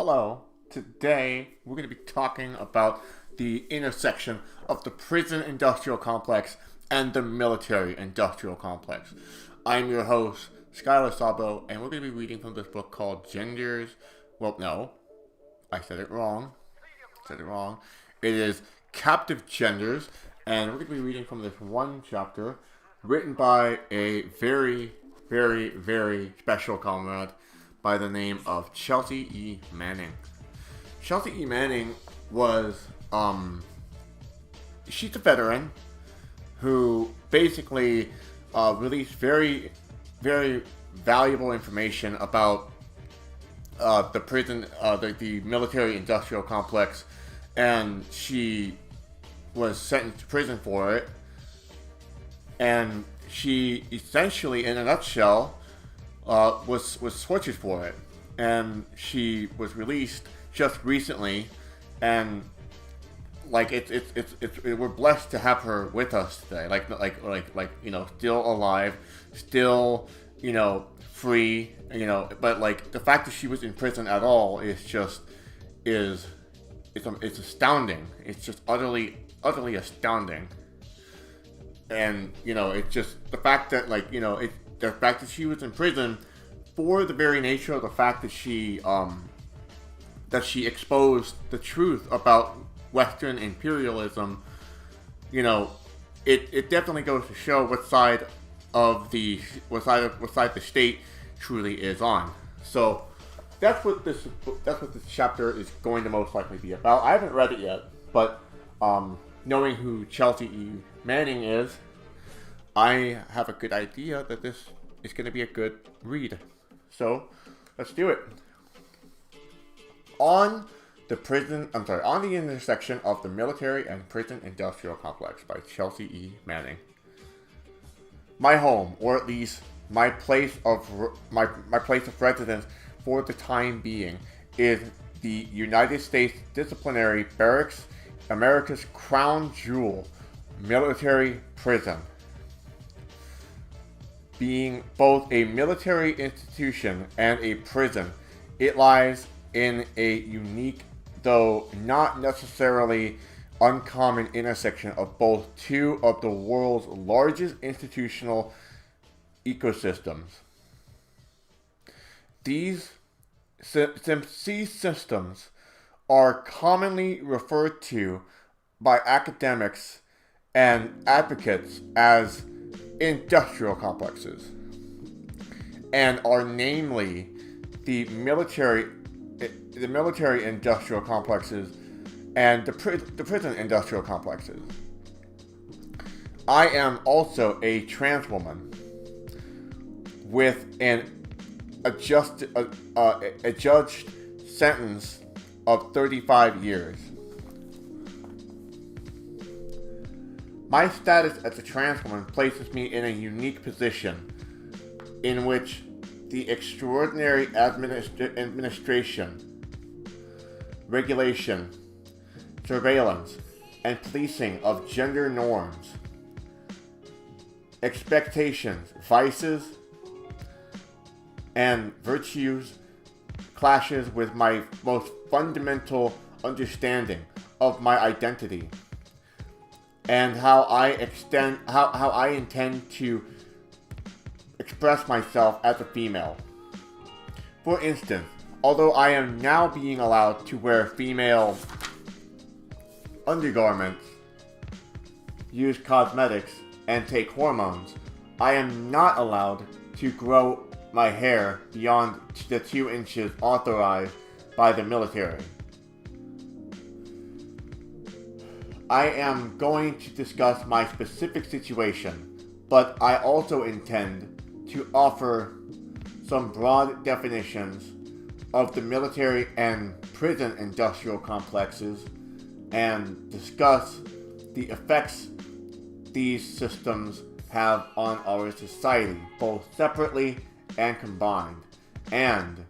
Hello. Today we're going to be talking about the intersection of the prison industrial complex and the military industrial complex. I'm your host, Skylar Sabo, and we're going to be reading from this book called Genders. Well, no, I said it wrong. It is Captive Genders, and we're going to be reading from this one chapter written by a very special comrade by the name of Chelsea E. Manning. Chelsea E. Manning was, she's a veteran who basically released very valuable information about the prison, the military industrial complex, and she was sentenced to prison for it. And she essentially, in a nutshell, was tortured for it, and she was released just recently, and like we're blessed to have her with us today. Like still alive, still free. But like the fact that she was in prison at all is it's astounding. It's just utterly astounding. And it's just the fact that the fact that she was in prison for the very nature of the fact that she exposed the truth about Western imperialism. It definitely goes to show what side the state truly is on. So that's what this chapter is going to most likely be about. I haven't read it yet, but knowing who Chelsea E. Manning is, I have a good idea that this is going to be a good read. So let's do it. On the intersection of the military and prison industrial complex by Chelsea E. Manning. My home, or at least my place of residence for the time being, is the United States Disciplinary Barracks, America's crown jewel, military prison. Being both a military institution and a prison, it lies in a unique, though not necessarily uncommon, intersection of both two of the world's largest institutional ecosystems. These systems are commonly referred to by academics and advocates as industrial complexes, and are namely the military industrial complexes and the prison industrial complexes. I am also a trans woman with an adjudged sentence of 35 years. My status as a trans woman places me in a unique position in which the extraordinary administration, regulation, surveillance, and policing of gender norms, expectations, vices, and virtues clashes with my most fundamental understanding of my identity and how I intend to express myself as a female. For instance, although I am now being allowed to wear female undergarments, use cosmetics, and take hormones, I am not allowed to grow my hair beyond the 2 inches authorized by the military. I am going to discuss my specific situation, but I also intend to offer some broad definitions of the military and prison industrial complexes and discuss the effects these systems have on our society, both separately and combined, and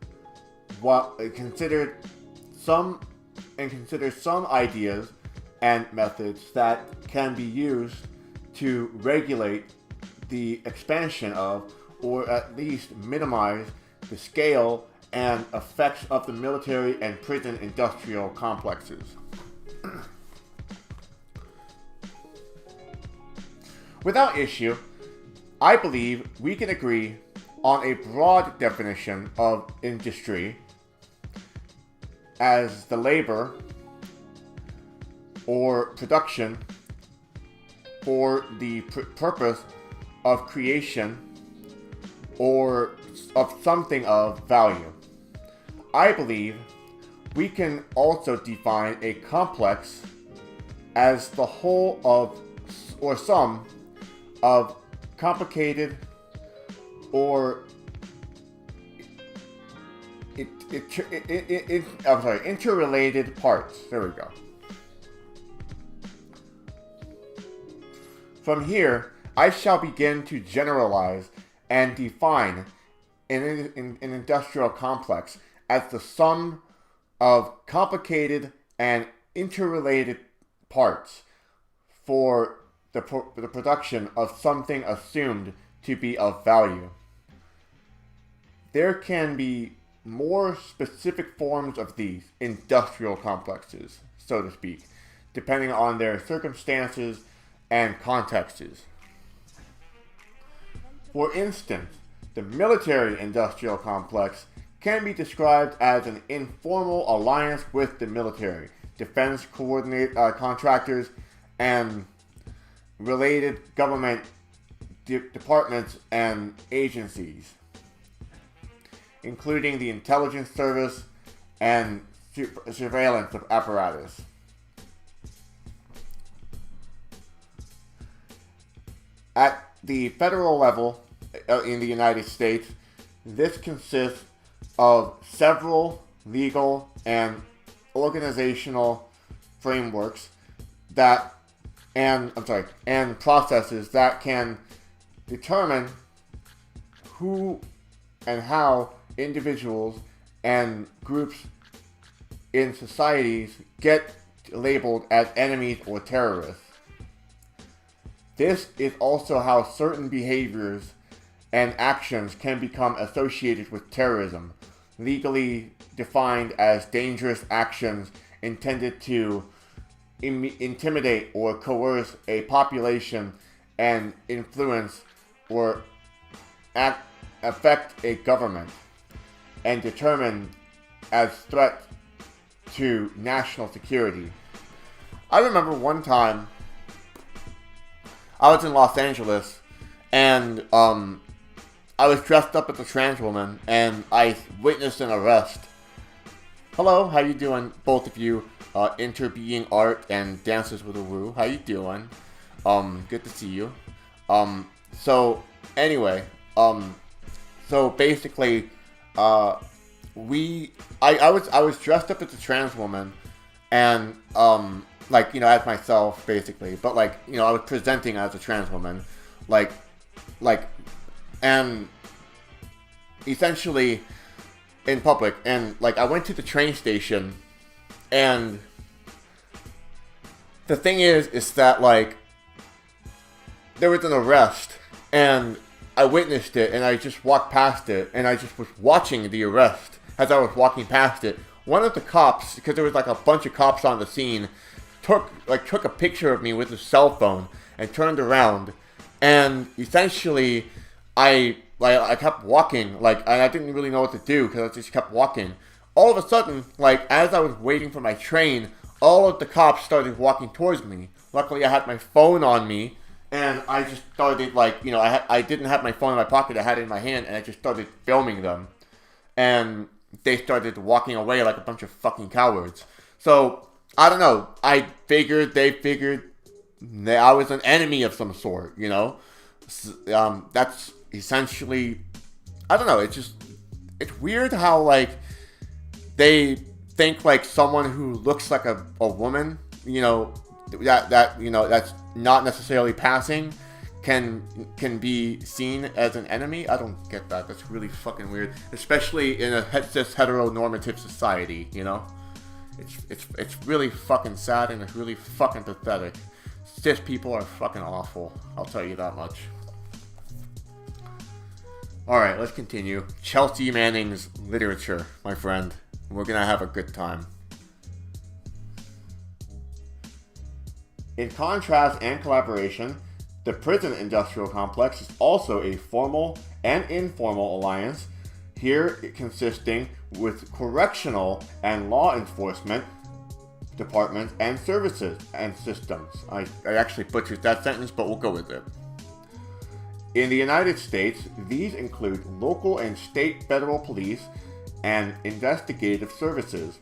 consider some ideas and methods that can be used to regulate the expansion of, or at least minimize, the scale and effects of the military and prison industrial complexes. Without issue, I believe we can agree on a broad definition of industry as the labor or production for the purpose of creation or of something of value. I believe we can also define a complex as the whole of or sum of complicated or interrelated parts. There we go. From here, I shall begin to generalize and define an industrial complex as the sum of complicated and interrelated parts for the production of something assumed to be of value. There can be more specific forms of these industrial complexes, so to speak, depending on their circumstances and contexts. For instance, the military-industrial complex can be described as an informal alliance with the military, defense contractors, and related government departments and agencies, including the intelligence service and surveillance apparatus. At the federal level in the United States, this consists of several legal and organizational frameworks and processes that can determine who and how individuals and groups in societies get labeled as enemies or terrorists. This is also how certain behaviors and actions can become associated with terrorism, legally defined as dangerous actions intended to intimidate or coerce a population and influence or affect a government, and determined as threat to national security. I remember one time I was in Los Angeles, and I was dressed up as a trans woman, and I witnessed an arrest. Hello, how you doing, both of you? Interbeing Art and Dances with a Woo. How you doing? Good to see you. So anyway, so basically, I was dressed up as a trans woman, and like, you know, as myself, basically, but like, you know, I was presenting as a trans woman, and essentially in public, and like, I went to the train station, and the thing is that like, there was an arrest, and I witnessed it, and I just walked past it, and I just was watching the arrest as I was walking past it. One of the cops, because there was like a bunch of cops on the scene, took a picture of me with his cell phone and turned around, and essentially I kept walking, like, and I didn't really know what to do because I just kept walking. All of a sudden, like, as I was waiting for my train, all of the cops started walking towards me. Luckily, I had my phone on me, and I just started, like, you know, I didn't have my phone in my pocket, I had it in my hand, and I just started filming them. And they started walking away like a bunch of fucking cowards. So, I don't know, they figured that I was an enemy of some sort, you know? That's essentially, I don't know, it's weird how, like, they think, like, someone who looks like a woman, you know, that you know, that's not necessarily passing, can be seen as an enemy. I don't get that. That's really fucking weird, especially in a cis heteronormative society, you know? It's really fucking sad, and it's really fucking pathetic. Cis people are fucking awful, I'll tell you that much. Alright, let's continue. Chelsea Manning's literature, my friend. We're gonna have a good time. In contrast and collaboration, the prison industrial complex is also a formal and informal alliance, here consisting with correctional and law enforcement departments and services and systems. I actually butchered that sentence, but we'll go with it. In the United States, these include local and state federal police and investigative services,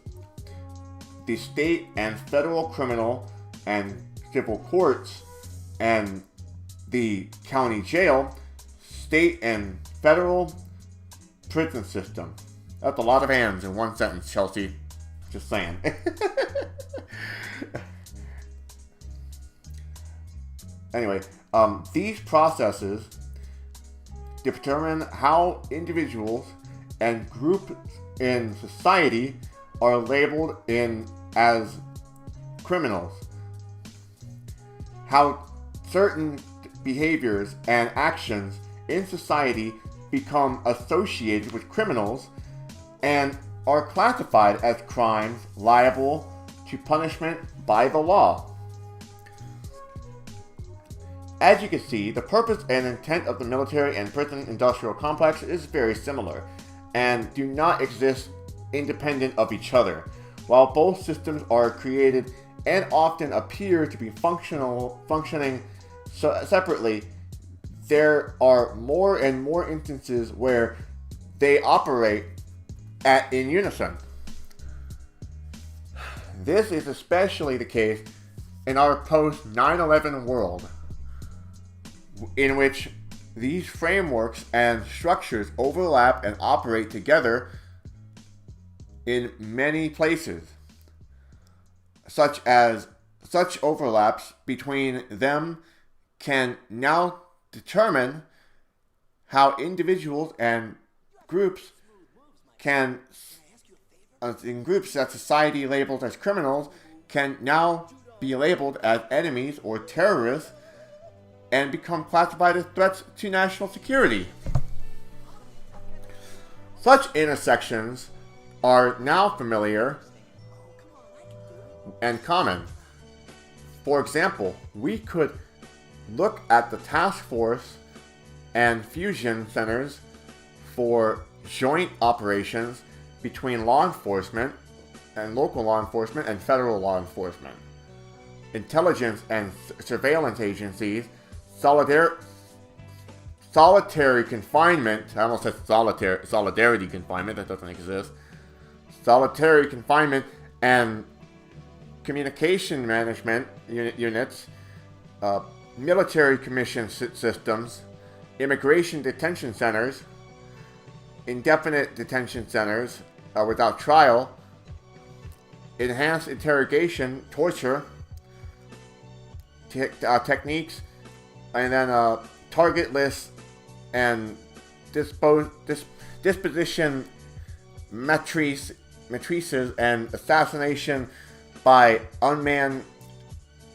the state and federal criminal and civil courts, and the county jail, state and federal prison system. That's a lot of ands in one sentence, Chelsea. Just saying. Anyway, these processes determine how individuals and groups in society are labeled as criminals. How certain behaviors and actions in society become associated with criminals and are classified as crimes liable to punishment by the law. As you can see, the purpose and intent of the military and prison industrial complex is very similar and do not exist independent of each other. While both systems are created and often appear to be functioning separately, there are more and more instances where they operate in unison. This is especially the case in our post-9/11 world, in which these frameworks and structures overlap and operate together in many places. Such overlaps between them can now determine how individuals and groups in groups that society labels as criminals can now be labeled as enemies or terrorists and become classified as threats to national security. Such intersections are now familiar and common. For example, we could look at the task force and fusion centers for joint operations between law enforcement and local law enforcement and federal law enforcement, intelligence and surveillance agencies, solitary confinement. I almost said solidarity confinement. That doesn't exist. Solitary confinement and communication management units, military commission systems, immigration detention centers, indefinite detention centers without trial, enhanced interrogation, torture techniques, and then target lists and disposition matrices and assassination by unmanned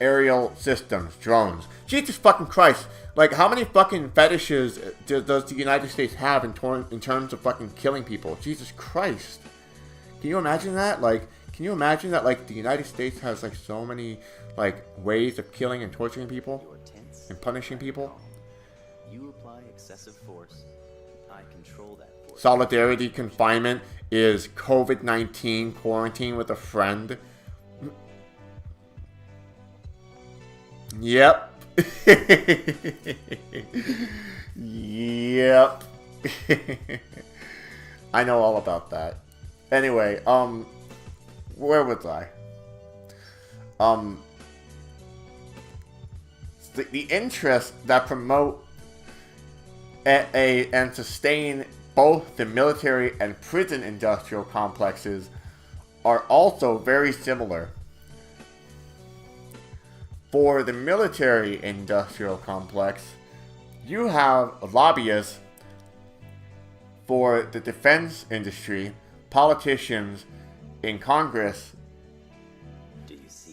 aerial systems, drones. Jesus fucking Christ. Like, how many fucking fetishes does the United States have in terms of fucking killing people? Jesus Christ. Can you imagine that? Like, can you imagine that, like, the United States has, like, so many, like, ways of killing and torturing people and punishing people? You apply excessive force. I control that force. Solidarity confinement is COVID-19 quarantine with a friend. Yep. Yep. I know all about that. Anyway, where was I? The interests that promote and sustain both the military and prison industrial complexes are also very similar. For the military industrial complex, you have lobbyists for the defense industry, politicians in Congress,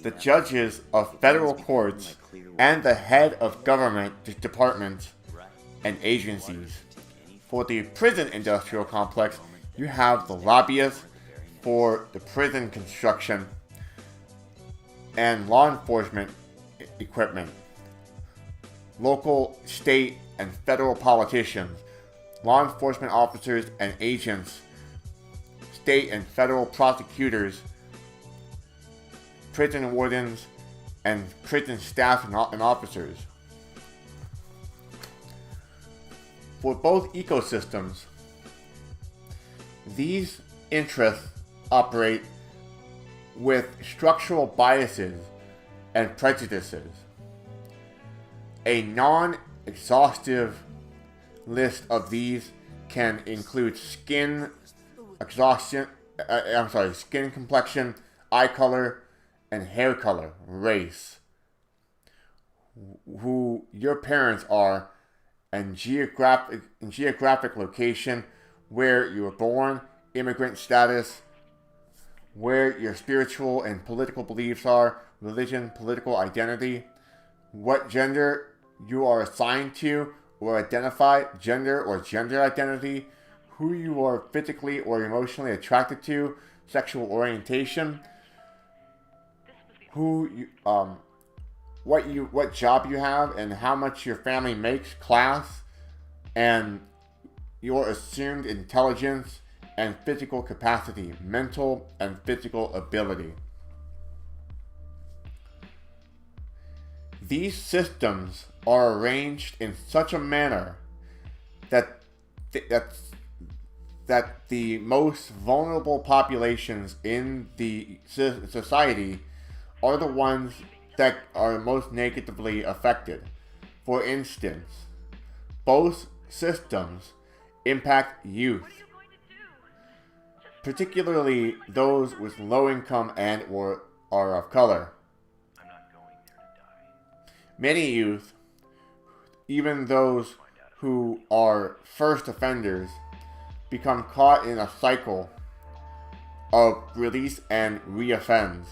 the judges of federal courts, and the head of government departments and agencies. For the prison industrial complex, you have the lobbyists for the prison construction and law enforcement equipment, local, state, and federal politicians, law enforcement officers and agents, state and federal prosecutors, prison wardens, and prison staff and officers. For both ecosystems, these interests operate with structural biases and prejudices. A non-exhaustive list of these can include skin complexion, eye color, and hair color, race, who your parents are, and geographic location, where you were born, immigrant status, where your spiritual and political beliefs are, religion, political identity, what gender you are assigned to or identify, gender or gender identity, who you are physically or emotionally attracted to, sexual orientation, what job you have and how much your family makes, class, and your assumed intelligence and physical capacity, mental and physical ability. These systems are arranged in such a manner that the most vulnerable populations in the society are the ones that are most negatively affected. For instance, both systems impact youth, particularly those with low income and or are of color. Many youth, even those who are first offenders, become caught in a cycle of release and reoffends.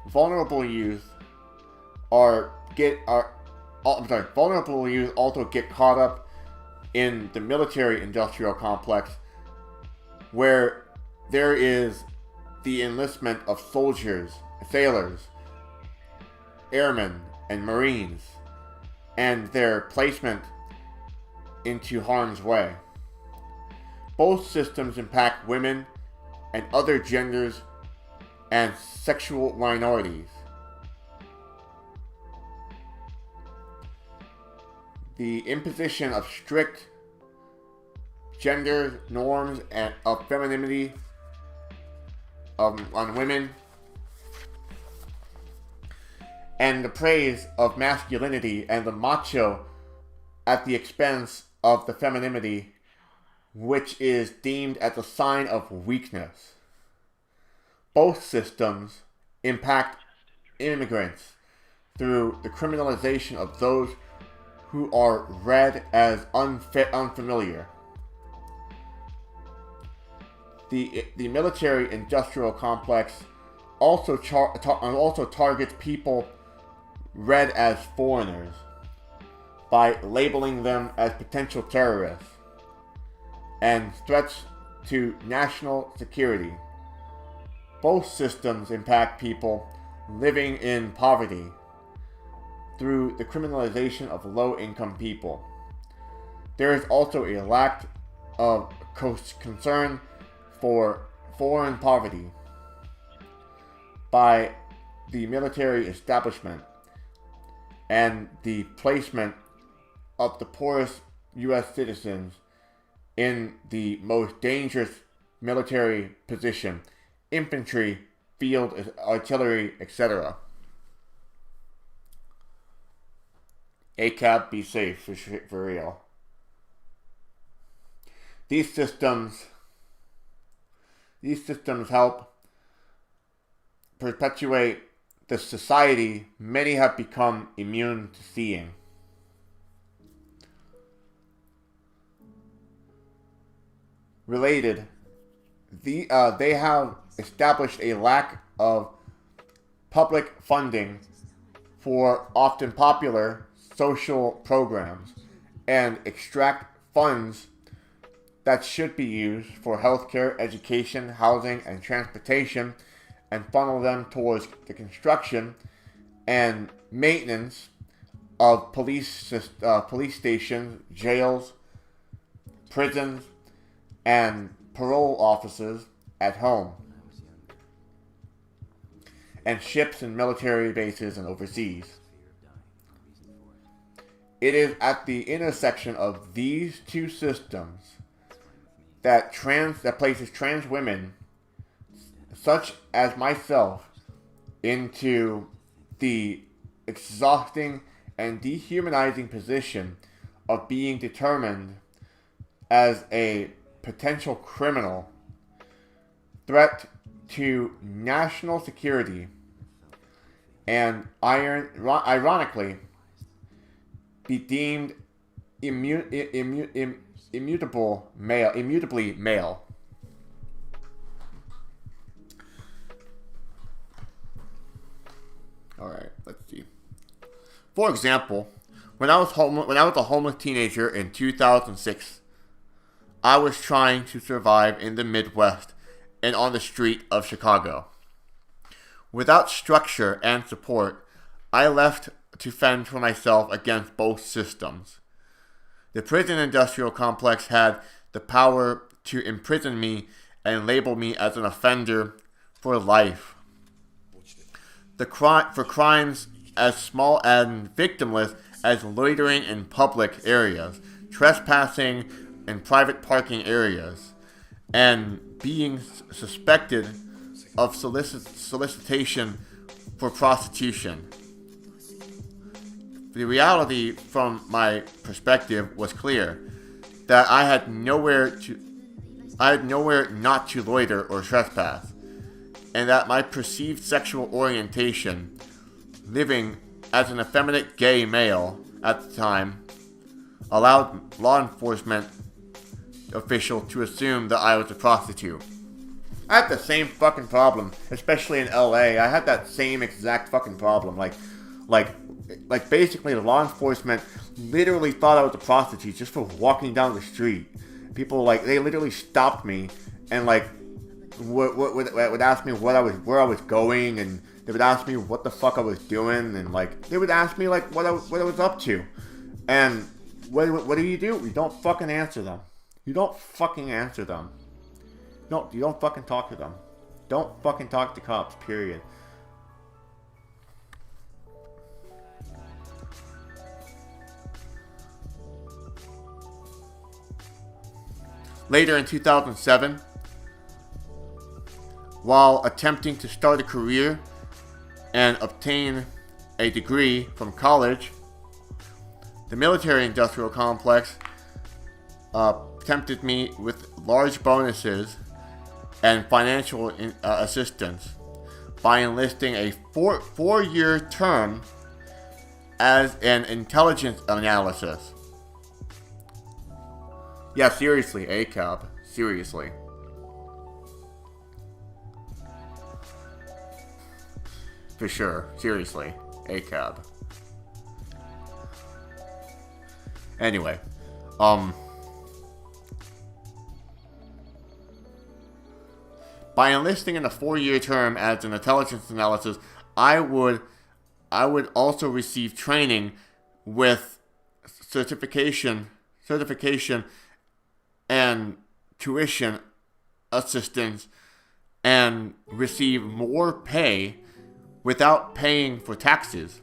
Vulnerable youth also get caught up in the military-industrial complex, where there is the enlistment of soldiers, sailors, airmen, and marines, and their placement into harm's way. Both systems impact women and other genders and sexual minorities. The imposition of strict gender norms and of femininity on women, and the praise of masculinity and the macho at the expense of the femininity, which is deemed as a sign of weakness. Both systems impact immigrants through the criminalization of those who are read as unfamiliar. The military-industrial complex also targets people read as foreigners by labeling them as potential terrorists and threats to national security. Both systems impact people living in poverty through the criminalization of low-income people. There is also a lack of concern for foreign poverty by the military establishment and the placement of the poorest U.S. citizens in the most dangerous military position: infantry, field artillery, etc. ACAB, be safe, for real. These systems help perpetuate the society many have become immune to seeing. Related, they have established a lack of public funding for often popular social programs and extract funds that should be used for healthcare, education, housing, and transportation and funnel them towards the construction and maintenance of police stations, jails, prisons, and parole offices at home, and ships and military bases and overseas. It is at the intersection of these two systems that places trans women, such as myself, into the exhausting and dehumanizing position of being determined as a potential criminal, threat to national security, and ironically be deemed immutably male. All right, let's see. For example, when I was a homeless teenager in 2006, I was trying to survive in the Midwest and on the street of Chicago. Without structure and support, I left to fend for myself against both systems. The prison industrial complex had the power to imprison me and label me as an offender for life. For crimes as small and victimless as loitering in public areas, trespassing in private parking areas, and being suspected of solicitation for prostitution. The reality from my perspective was clear, that I had nowhere not to loiter or trespass, and that my perceived sexual orientation, living as an effeminate gay male at the time, allowed law enforcement officials to assume that I was a prostitute. I had the same fucking problem, especially in LA. I had that same exact fucking problem. Like basically the law enforcement literally thought I was a prostitute just for walking down the street. People they literally stopped me and would ask me where I was going, and they would ask me what the fuck I was doing, and they would ask me what I was up to. And what do? You don't fucking answer them. You don't fucking answer them. No, you don't fucking talk to them. Don't fucking talk to cops, period. Later in 2007, while attempting to start a career and obtain a degree from college, the military-industrial complex tempted me with large bonuses and financial assistance by enlisting a four-year term as an intelligence analysis. Yeah, seriously, ACAB. Seriously. For sure. Seriously. ACAB. Anyway. By enlisting in a 4-year term as an intelligence analysis, I would also receive training with certification and tuition assistance, and receive more pay without paying for taxes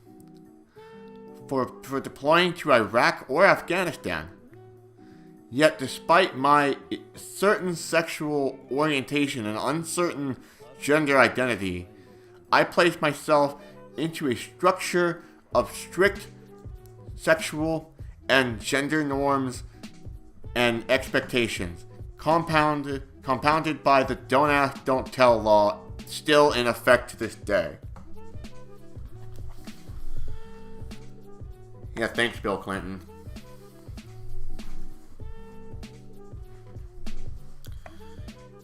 for deploying to Iraq or Afghanistan. Yet despite my certain sexual orientation and uncertain gender identity, I placed myself into a structure of strict sexual and gender norms and expectations, compounded by the don't ask, don't tell law, still in effect to this day. Yeah, thanks, Bill Clinton.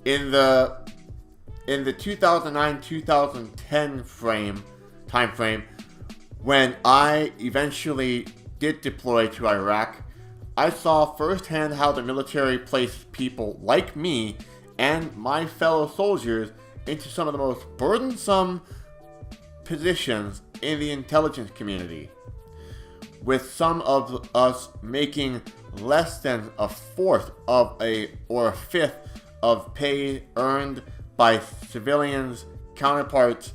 In the 2009-2010 time frame, when I eventually did deploy to Iraq, I saw firsthand how the military placed people like me and my fellow soldiers into some of the most burdensome positions in the intelligence community, with some of us making less than a fourth of or a fifth of pay earned by civilians counterparts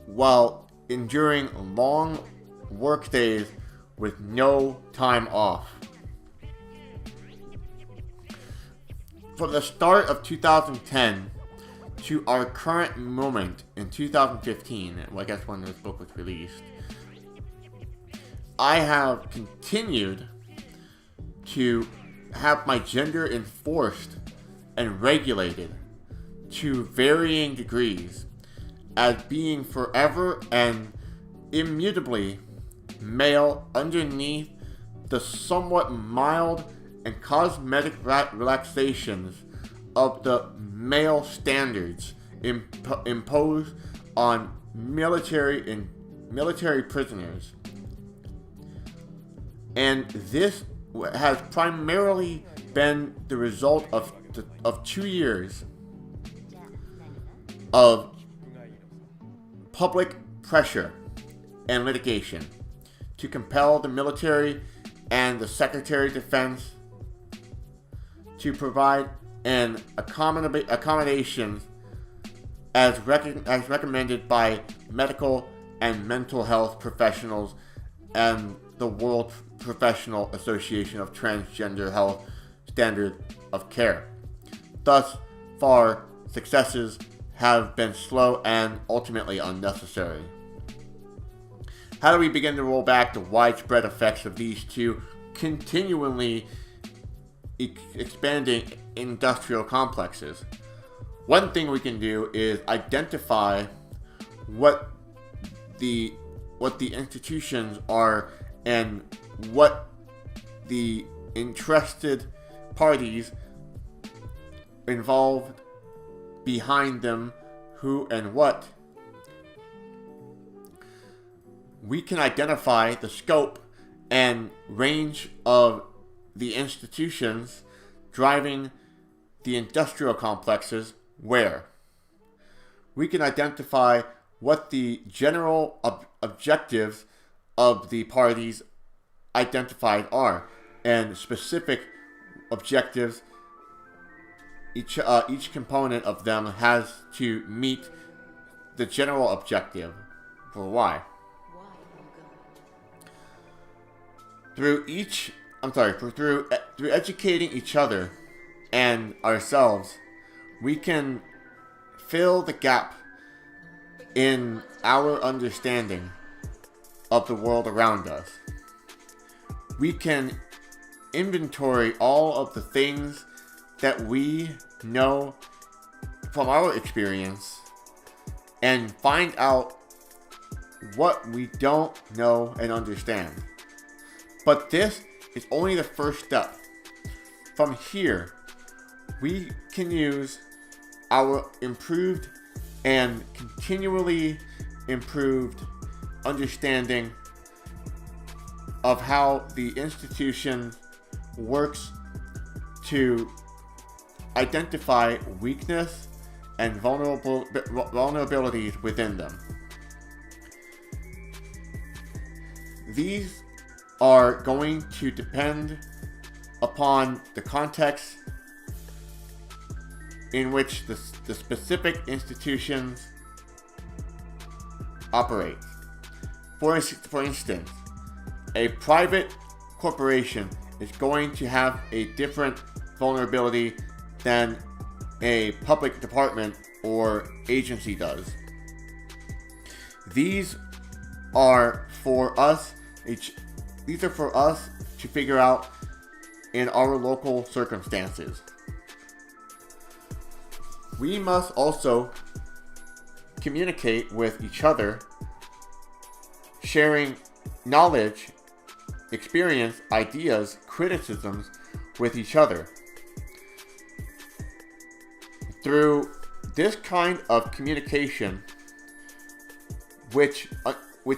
while enduring long work days with no time off. From the start of 2010 to our current moment in 2015, I guess when this book was released, I have continued to have my gender enforced and regulated to varying degrees as being forever and immutably male underneath the somewhat mild and cosmetic relaxations of the male standards imposed on military prisoners. And this has primarily been the result of 2 years of public pressure and litigation to compel the military and the Secretary of Defense to provide an accommodation as recommended by medical and mental health professionals and the World Professional Association of Transgender Health Standard of Care. Thus far, successes have been slow and ultimately unnecessary. How do we begin to roll back the widespread effects of these two continually expanding industrial complexes? One thing we can do is identify what the institutions are and what the interested parties involved behind them, who and what. We can identify the scope and range of the institutions driving the industrial complexes where. We can identify what the general objectives of the parties identified are, and specific objectives each component of them has to meet the general objective for why. Through educating each other and ourselves, we can fill the gap in our understanding of the world around us. We can inventory all of the things that we know from our experience and find out what we don't know and understand. But this is only the first step. From here, we can use our improved and continually improved understanding of how the institution works to identify weakness and vulnerabilities within them. These are going to depend upon the context in which the specific institutions operate. For instance, a private corporation is going to have a different vulnerability than a public department or agency does. These are for us to figure out in our local circumstances. We must also communicate with each other, sharing knowledge, experience, ideas, criticisms with each other. Through this kind of communication, which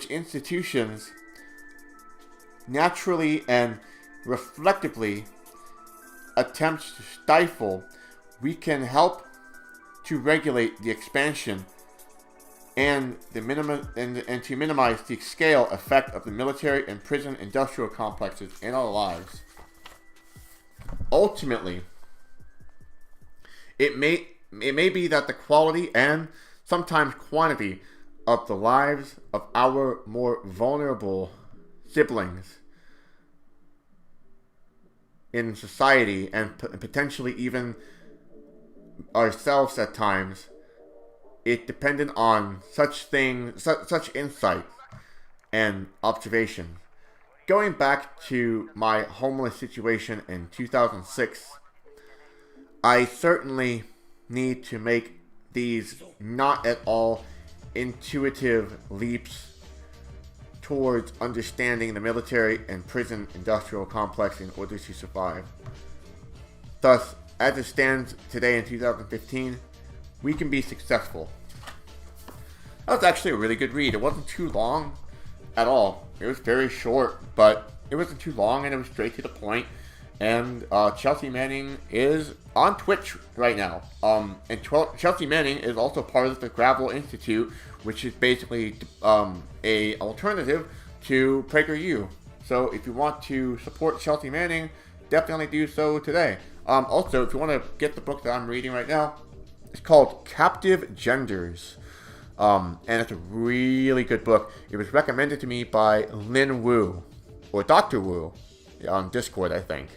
institutions naturally and reflectively attempts to stifle, we can help to regulate the expansion and to minimize the scale effect of the military and prison industrial complexes in our lives. Ultimately, it may be that the quality and sometimes quantity of the lives of our more vulnerable siblings in society, and potentially even ourselves at times, it depended on such insights and observations. Going back to my homeless situation in 2006, I certainly need to make these not at all intuitive leaps towards understanding the military and prison industrial complex in order to survive. Thus, as it stands today in 2015, we can be successful. That was actually a really good read. It wasn't too long at all. It was very short, but it wasn't too long and it was straight to the point. And Chelsea Manning is on Twitch right now. And Chelsea Manning is also part of the Gravel Institute, which is basically a alternative to PragerU. So if you want to support Chelsea Manning, definitely do so today. Also, if you want to get the book that I'm reading right now, it's called Captive Genders. And it's a really good book. It was recommended to me by Lin Wu, or Dr. Wu, on Discord, I think.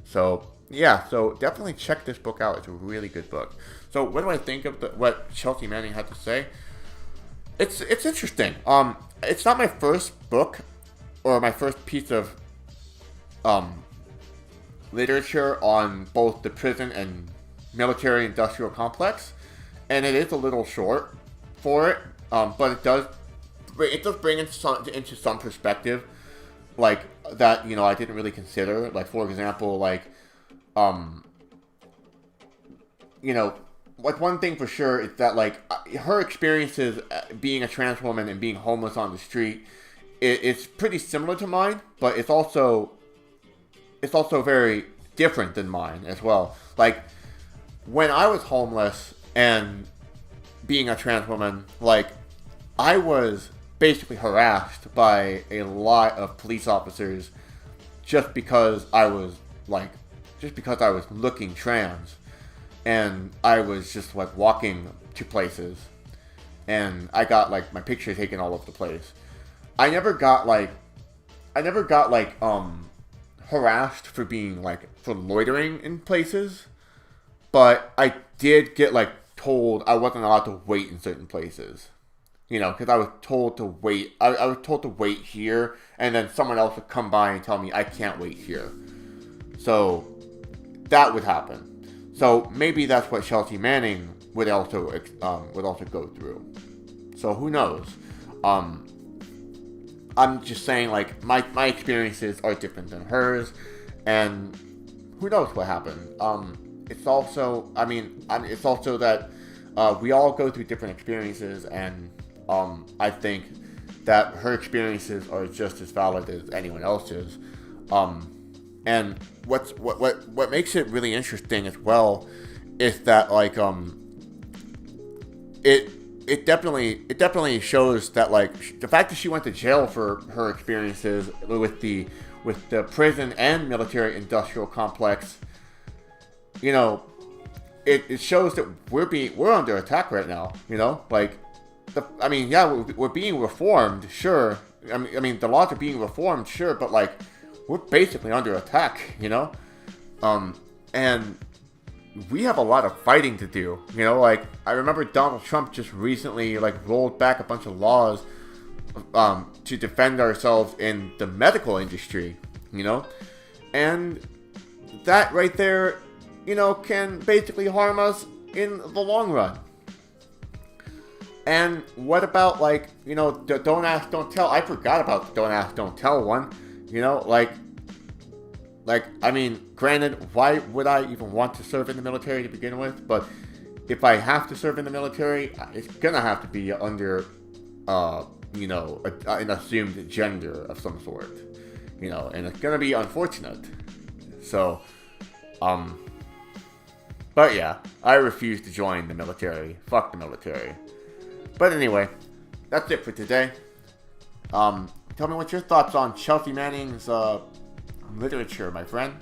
So, yeah, so definitely check this book out. It's a really good book. So, what do I think of what Chelsea Manning had to say? It's interesting. It's not my first book, or my first piece of literature on both the prison and military industrial complex, and it is a little short for it, but it does bring into some perspective, like that, you know, I didn't really consider. Like, for example, like you know, like one thing for sure is that like her experiences being a trans woman and being homeless on the street, it's pretty similar to mine, but it's also very different than mine as well. Like, when I was homeless and being a trans woman, like, I was basically harassed by a lot of police officers just because I was looking trans, and I was just like walking to places, and I got like my picture taken all over the place. I never got harassed for loitering in places, but I did get like told I wasn't allowed to wait in certain places, you know, because I was told to wait. I was told to wait here, and then someone else would come by and tell me I can't wait here. So that would happen. So maybe that's what Chelsea Manning would also go through. So who knows? I'm just saying, like, my experiences are different than hers, and who knows what happened. It's also that we all go through different experiences, and I think that her experiences are just as valid as anyone else's. And what makes it really interesting as well is that like it definitely shows that like the fact that she went to jail for her experiences with the prison and military industrial complex, you know, it shows that we're under attack right now, you know, like we're being reformed, sure. I mean the laws are being reformed, sure, but like we're basically under attack, you know, and we have a lot of fighting to do, you know. Like, I remember Donald Trump just recently like rolled back a bunch of laws to defend ourselves in the medical industry, you know, and that right there, you know, can basically harm us in the long run. And what about, like, you know, the don't ask, don't tell? I forgot about the don't ask, don't tell one. You know, like, I mean, granted, why would I even want to serve in the military to begin with? But if I have to serve in the military, it's gonna have to be under, you know, an assumed gender of some sort. You know, and it's gonna be unfortunate. So, but yeah, I refuse to join the military. Fuck the military. But anyway, that's it for today. Tell me what your thoughts on Chelsea Manning's literature, my friend.